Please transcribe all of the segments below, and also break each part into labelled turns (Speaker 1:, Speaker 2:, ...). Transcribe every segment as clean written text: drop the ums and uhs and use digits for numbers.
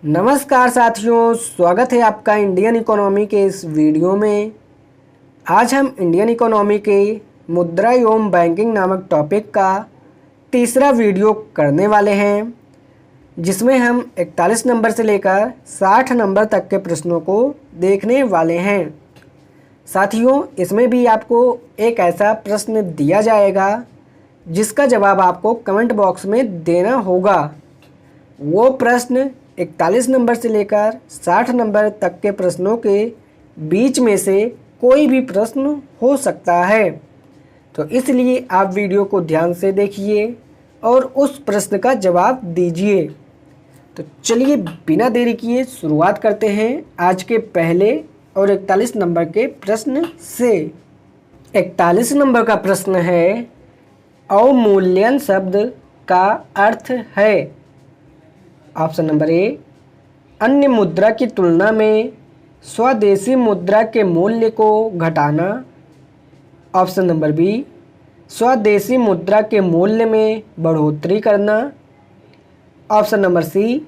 Speaker 1: नमस्कार साथियों, स्वागत है आपका इंडियन इकोनॉमी के इस वीडियो में। आज हम इंडियन इकोनॉमी के मुद्रा एवं बैंकिंग नामक टॉपिक का तीसरा वीडियो करने वाले हैं, जिसमें हम 41 नंबर से लेकर 60 नंबर तक के प्रश्नों को देखने वाले हैं। साथियों, इसमें भी आपको एक ऐसा प्रश्न दिया जाएगा जिसका जवाब आपको कमेंट बॉक्स में देना होगा। वो प्रश्न 41 नंबर से लेकर 60 नंबर तक के प्रश्नों के बीच में से कोई भी प्रश्न हो सकता है, तो इसलिए आप वीडियो को ध्यान से देखिए और उस प्रश्न का जवाब दीजिए। तो चलिए बिना देरी किए शुरुआत करते हैं आज के पहले और 41 नंबर के प्रश्न से। 41 नंबर का प्रश्न है, अवमूल्यन शब्द का अर्थ है। ऑप्शन नंबर ए, अन्य मुद्रा की तुलना में स्वदेशी मुद्रा के मूल्य को घटाना। ऑप्शन नंबर बी, स्वदेशी मुद्रा के मूल्य में बढ़ोतरी करना। ऑप्शन नंबर सी,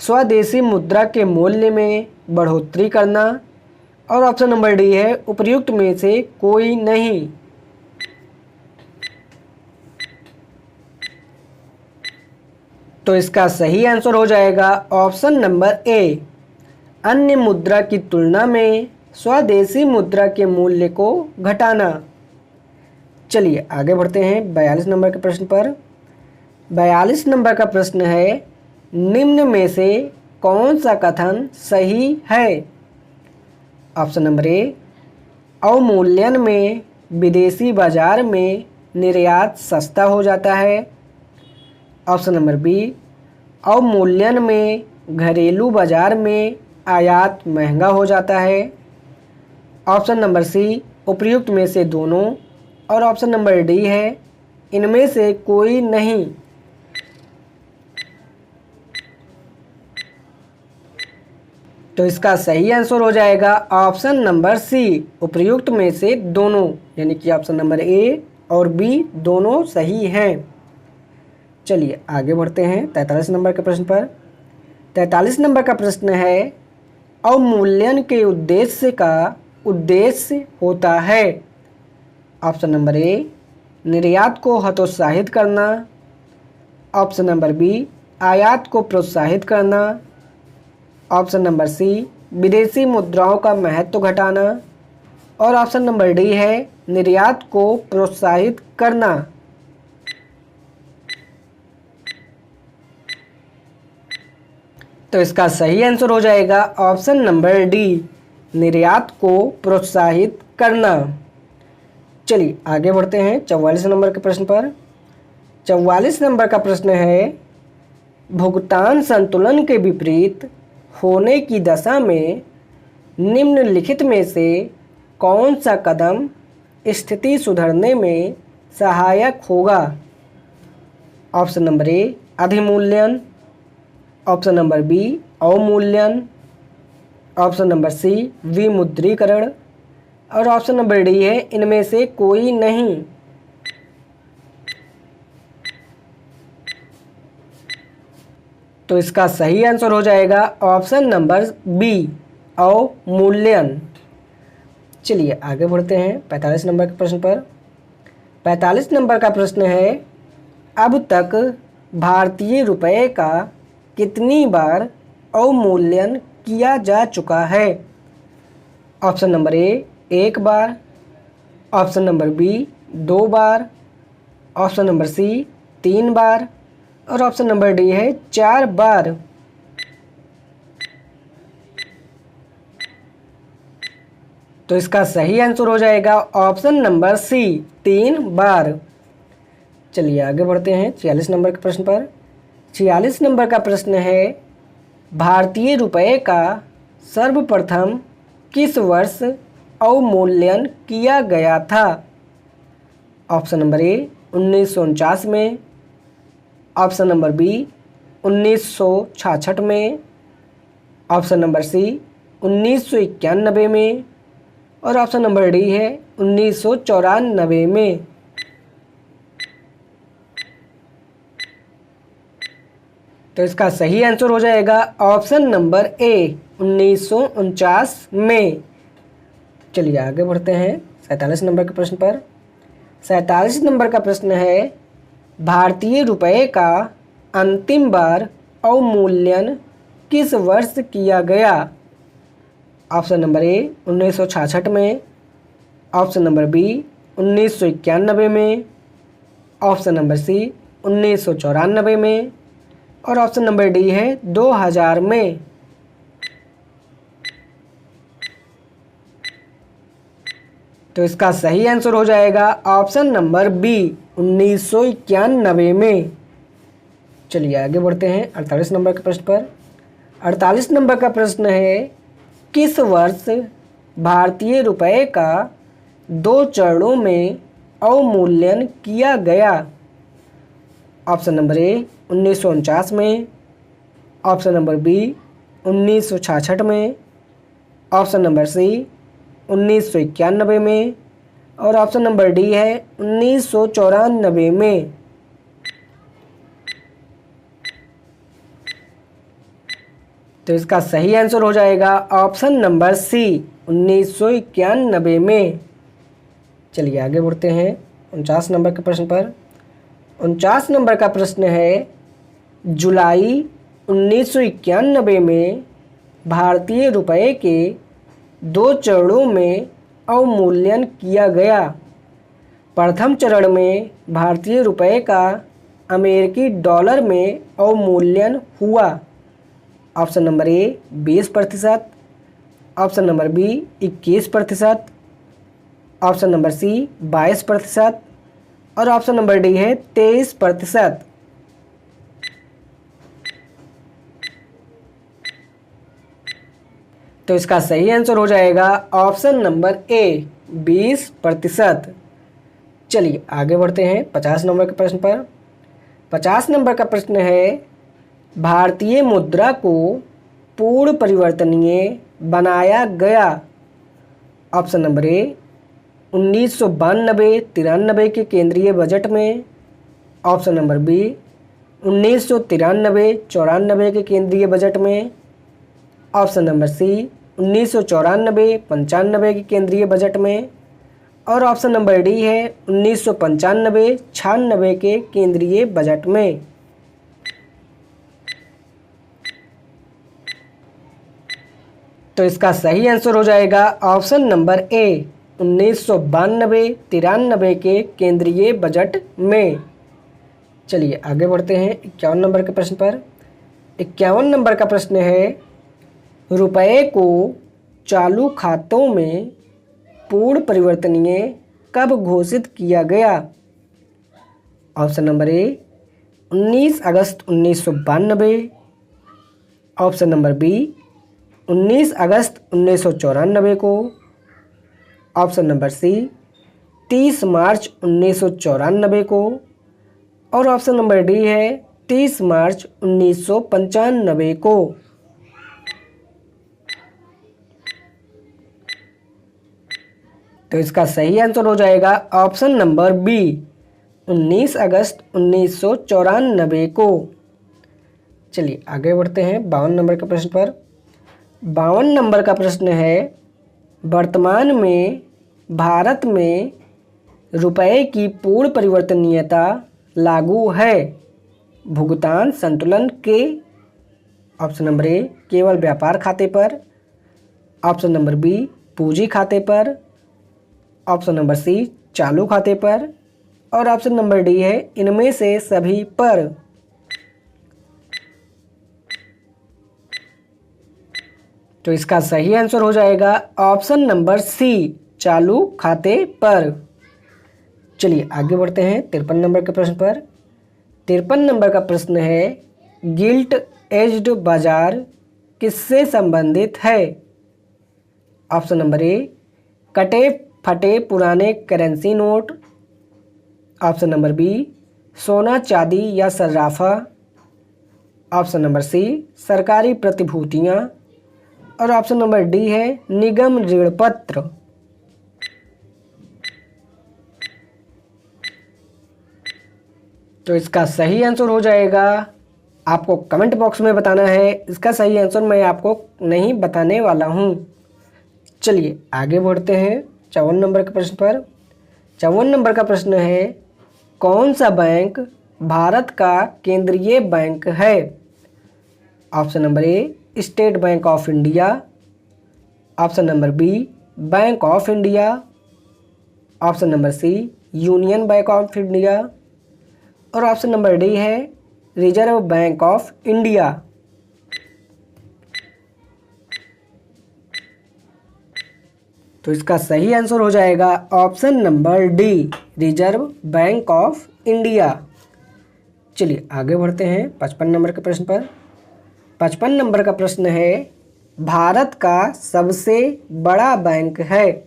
Speaker 1: स्वदेशी मुद्रा के मूल्य में बढ़ोतरी करना। और ऑप्शन नंबर डी है उपर्युक्त में से कोई नहीं। तो इसका सही आंसर हो जाएगा ऑप्शन नंबर ए, अन्य मुद्रा की तुलना में स्वदेशी मुद्रा के मूल्य को घटाना। चलिए आगे बढ़ते हैं 42 नंबर के प्रश्न पर। 42 नंबर का प्रश्न है, निम्न में से कौन सा कथन सही है। ऑप्शन नंबर ए, अवमूल्यन में विदेशी बाजार में निर्यात सस्ता हो जाता है। ऑप्शन नंबर बी, अवमूल्यन में घरेलू बाजार में आयात महंगा हो जाता है। ऑप्शन नंबर सी, उपर्युक्त में से दोनों। और ऑप्शन नंबर डी है इनमें से कोई नहीं। तो इसका सही आंसर हो जाएगा ऑप्शन नंबर सी, उपर्युक्त में से दोनों, यानी कि ऑप्शन नंबर ए और बी दोनों सही हैं। चलिए आगे बढ़ते हैं 43 नंबर के प्रश्न पर। 43 नंबर का प्रश्न है, अवमूल्यन के उद्देश्य का उद्देश्य होता है। ऑप्शन नंबर ए, निर्यात को हतोत्साहित करना। ऑप्शन नंबर बी, आयात को प्रोत्साहित करना। ऑप्शन नंबर सी, विदेशी मुद्राओं का महत्व घटाना। और ऑप्शन नंबर डी है निर्यात को प्रोत्साहित करना। तो इसका सही आंसर हो जाएगा ऑप्शन नंबर डी, निर्यात को प्रोत्साहित करना। चलिए आगे बढ़ते हैं 44 नंबर के प्रश्न पर। 44 नंबर का प्रश्न है, भुगतान संतुलन के विपरीत होने की दशा में निम्नलिखित में से कौन सा कदम स्थिति सुधरने में सहायक होगा। ऑप्शन नंबर ए, अधिमूल्यन। ऑप्शन नंबर बी, अवमूल्यन। ऑप्शन नंबर सी, विमुद्रीकरण। और ऑप्शन नंबर डी है इनमें से कोई नहीं। तो इसका सही आंसर हो जाएगा ऑप्शन नंबर बी, अवमूल्यन। चलिए आगे बढ़ते हैं 45 नंबर के प्रश्न पर। 45 नंबर का प्रश्न है, अब तक भारतीय रुपये का कितनी बार अवमूल्यन किया जा चुका है। ऑप्शन नंबर ए, एक बार। ऑप्शन नंबर बी, 2 बार। ऑप्शन नंबर सी, 3 बार। और ऑप्शन नंबर डी है 4 बार। तो इसका सही आंसर हो जाएगा ऑप्शन नंबर सी, 3 बार। चलिए आगे बढ़ते हैं 46 नंबर के प्रश्न पर। 46 नंबर का प्रश्न है, भारतीय रुपये का सर्वप्रथम किस वर्ष अवमूल्यन किया गया था। ऑप्शन नंबर ए, 1949 में। ऑप्शन नंबर बी, 1966 में। ऑप्शन नंबर सी, 1991 में। और ऑप्शन नंबर डी है 1994 में। तो इसका सही आंसर हो जाएगा ऑप्शन नंबर ए 1949 में। चलिए आगे बढ़ते हैं 47 नंबर के प्रश्न पर। 47 नंबर का प्रश्न है, भारतीय रुपये का अंतिम बार अवमूल्यन किस वर्ष किया गया? ऑप्शन नंबर ए 1966 में, ऑप्शन नंबर बी 1991 में, ऑप्शन नंबर सी 1994 में और ऑप्शन नंबर डी है 2000 में। तो इसका सही आंसर हो जाएगा ऑप्शन नंबर बी 1991 में। चलिए आगे बढ़ते हैं 48 नंबर के प्रश्न पर। 48 नंबर का प्रश्न है, किस वर्ष भारतीय रुपये का 2 चरणों में अवमूल्यन किया गया? ऑप्शन नंबर ए 1949 में, ऑप्शन नंबर बी 1966 में, ऑप्शन नंबर सी 1991 में और ऑप्शन नंबर डी है 1994 में। तो इसका सही आंसर हो जाएगा ऑप्शन नंबर सी 1991 में। चलिए आगे बढ़ते हैं 49 नंबर के प्रश्न पर। 49 नंबर का प्रश्न है, जुलाई 1991 में भारतीय रुपये के 2 चरणों में अवमूल्यन किया गया। प्रथम चरण में भारतीय रुपये का अमेरिकी डॉलर में अवमूल्यन हुआ। Option number A 20%, option number B 21%, option number C 22% और ऑप्शन नंबर डी है 23%। तो इसका सही आंसर हो जाएगा ऑप्शन नंबर ए 20%। चलिए आगे बढ़ते हैं 50 नंबर के प्रश्न पर। 50 नंबर का प्रश्न है, भारतीय मुद्रा को पूर्ण परिवर्तनीय बनाया गया। ऑप्शन नंबर ए 1992-93 के केंद्रीय बजट में, ऑप्शन नंबर बी 1993-94 के केंद्रीय बजट में, ऑप्शन नंबर सी 1994-95 के केंद्रीय बजट में और ऑप्शन नंबर डी है 1995-96 के केंद्रीय बजट में। तो इसका सही आंसर हो जाएगा ऑप्शन नंबर ए 1992-93 के केंद्रीय बजट में। चलिए आगे बढ़ते हैं 51 नंबर के प्रश्न पर। 51 नंबर का प्रश्न है, रुपये को चालू खातों में पूर्ण परिवर्तनीय कब घोषित किया गया? ऑप्शन नंबर ए 19 अगस्त 1992, ऑप्शन नंबर बी 19 अगस्त 1994 को, ऑप्शन नंबर सी 30 मार्च 1994 को और ऑप्शन नंबर डी है 30 मार्च 1995 को। तो इसका सही आंसर हो जाएगा ऑप्शन नंबर बी 19 अगस्त 1994 को। चलिए आगे बढ़ते हैं 52 नंबर के प्रश्न पर। 52 नंबर का प्रश्न है, वर्तमान में भारत में रुपये की पूर्ण परिवर्तनीयता लागू है। भुगतान संतुलन के, ऑप्शन नंबर ए केवल व्यापार खाते पर, ऑप्शन नंबर बी पूंजी खाते पर, ऑप्शन नंबर सी चालू खाते पर और ऑप्शन नंबर डी है इनमें से सभी पर। तो इसका सही आंसर हो जाएगा ऑप्शन नंबर सी चालू खाते पर। चलिए आगे बढ़ते हैं 53 नंबर के प्रश्न पर। 53 नंबर का प्रश्न है, गिल्ट एज्ड बाजार किससे संबंधित है? ऑप्शन नंबर ए कटे फटे पुराने currency note, option number B सोना चांदी या सर्राफा, ऑप्शन नंबर सी सरकारी प्रतिभूतियां और ऑप्शन नंबर डी है निगम ऋण पत्र। तो इसका सही आंसर हो जाएगा आपको कमेंट बॉक्स में बताना है। इसका सही आंसर मैं आपको नहीं बताने वाला हूँ। चलिए आगे बढ़ते हैं 54 नंबर के प्रश्न पर। 54 नंबर का प्रश्न है, कौन सा बैंक भारत का केंद्रीय बैंक है? Option number A state bank of India, option number B bank of India, option number C union bank of India और ऑप्शन नंबर डी है रिजर्व बैंक ऑफ इंडिया। तो इसका सही आंसर हो जाएगा option number D reserve bank of India. चलिए आगे बढ़ते हैं 55 नंबर के प्रश्न पर। 55 नंबर का प्रश्न है, भारत का सबसे बड़ा बैंक है?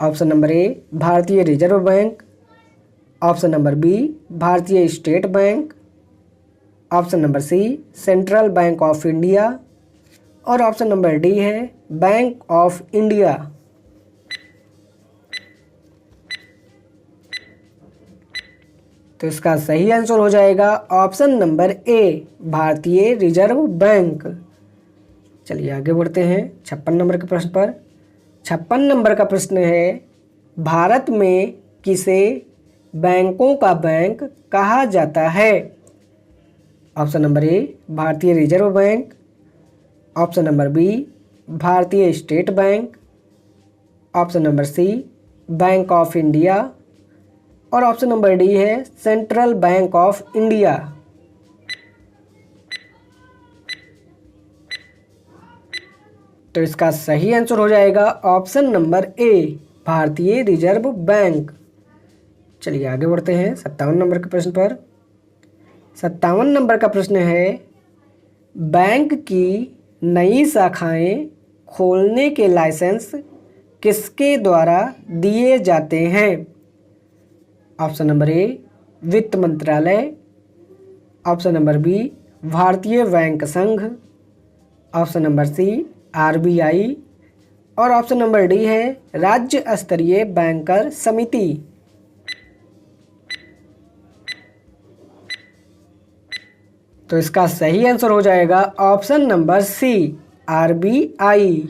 Speaker 1: ऑप्शन नंबर ए भारतीय reserve bank, option number B भारतीय state bank, option number C central bank of India और ऑप्शन नंबर डी है बैंक ऑफ इंडिया। तो इसका सही आंसर हो जाएगा ऑप्शन नंबर ए भारतीय रिजर्व बैंक। चलिए आगे बढ़ते हैं 56 नंबर के प्रश्न पर। 56 नंबर का प्रश्न है, भारत में किसे बैंकों का बैंक कहा जाता है? ऑप्शन नंबर ए भारतीय reserve bank, option number B भारतीय state bank, option number C bank of India और ऑप्शन नंबर डी है सेंट्रल बैंक ऑफ इंडिया। तो इसका सही आंसर हो जाएगा ऑप्शन नंबर ए भारतीय रिजर्व बैंक। चलिए आगे बढ़ते हैं 57 नंबर के प्रश्न पर। 57 नंबर का प्रश्न है, बैंक की नई शाखाएं खोलने के लाइसेंस किसके द्वारा दिए जाते हैं? ऑप्शन नंबर ए वित्त मंत्रालय, ऑप्शन नंबर बी भारतीय बैंक संघ, ऑप्शन नंबर सी आरबीआई और ऑप्शन नंबर डी है राज्य स्तरीय बैंकर समिति। तो इसका सही आंसर हो जाएगा ऑप्शन नंबर सी आरबीआई।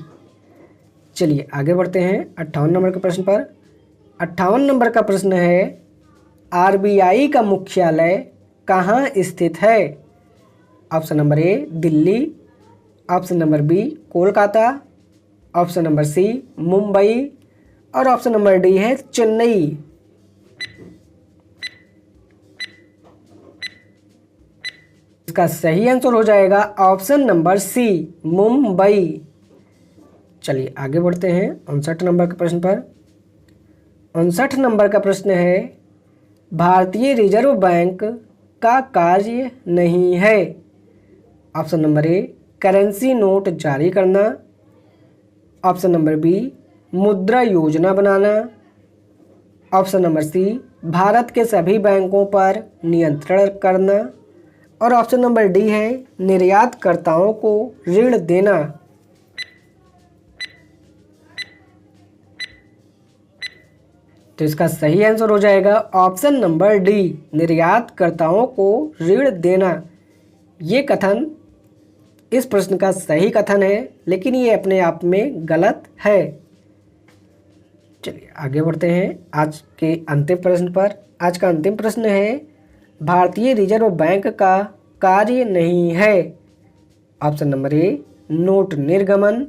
Speaker 1: चलिए आगे बढ़ते हैं 58 नंबर के प्रश्न पर। 58 नंबर का प्रश्न है, आरबीआई का मुख्यालय कहाँ स्थित है? Option number A Delhi, option number B Kolkata, option number C Mumbai और ऑप्शन नंबर डी है चेन्नई। इसका सही आंसर हो जाएगा ऑप्शन नंबर सी मुंबई। चलिए आगे बढ़ते हैं 59 नंबर के प्रश्न पर। 59 नंबर का प्रश्न है, भारतीय रिजर्व बैंक का कार्य नहीं है? ऑप्शन नंबर ए करेंसी नोट जारी करना, ऑप्शन नंबर बी मुद्रा योजना बनाना, ऑप्शन नंबर सी भारत के सभी बैंकों पर नियंत्रण करना और ऑप्शन नंबर डी है निर्यातकर्ताओं को ऋण देना। तो इसका सही आंसर हो जाएगा ऑप्शन नंबर डी निर्यातकर्ताओं को ऋण देना। ये कथन इस प्रश्न का सही कथन है, लेकिन ये अपने आप में गलत है। चलिए आगे बढ़ते हैं आज के अंतिम प्रश्न पर। आज का अंतिम प्रश्न है, भारतीय रिजर्व बैंक का कार्य नहीं है? ऑप्शन नंबर ए नोट निर्गमन,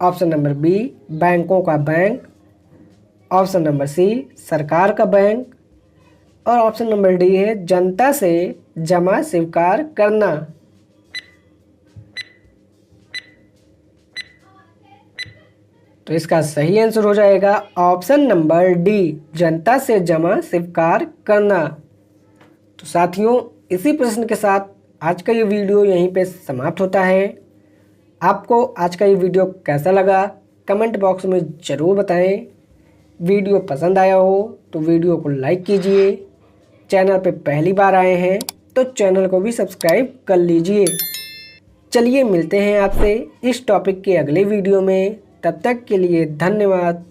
Speaker 1: ऑप्शन नंबर बी बैंकों का बैंक, ऑप्शन नंबर सी सरकार का बैंक और ऑप्शन नंबर डी है जनता से जमा स्वीकार करना। तो इसका सही आंसर हो जाएगा ऑप्शन नंबर डी जनता से जमा स्वीकार करना। तो साथियों, इसी प्रश्न के साथ आज का ये वीडियो यहीं पे समाप्त होता है। आपको आज का ये वीडियो कैसा लगा कमेंट बॉक्स में ज़रूर बताएं। वीडियो पसंद आया हो तो वीडियो को लाइक कीजिए। चैनल पे पहली बार आए हैं तो चैनल को भी सब्सक्राइब कर लीजिए। चलिए मिलते हैं आपसे इस टॉपिक के अगले वीडियो में। तब तक के लिए धन्यवाद।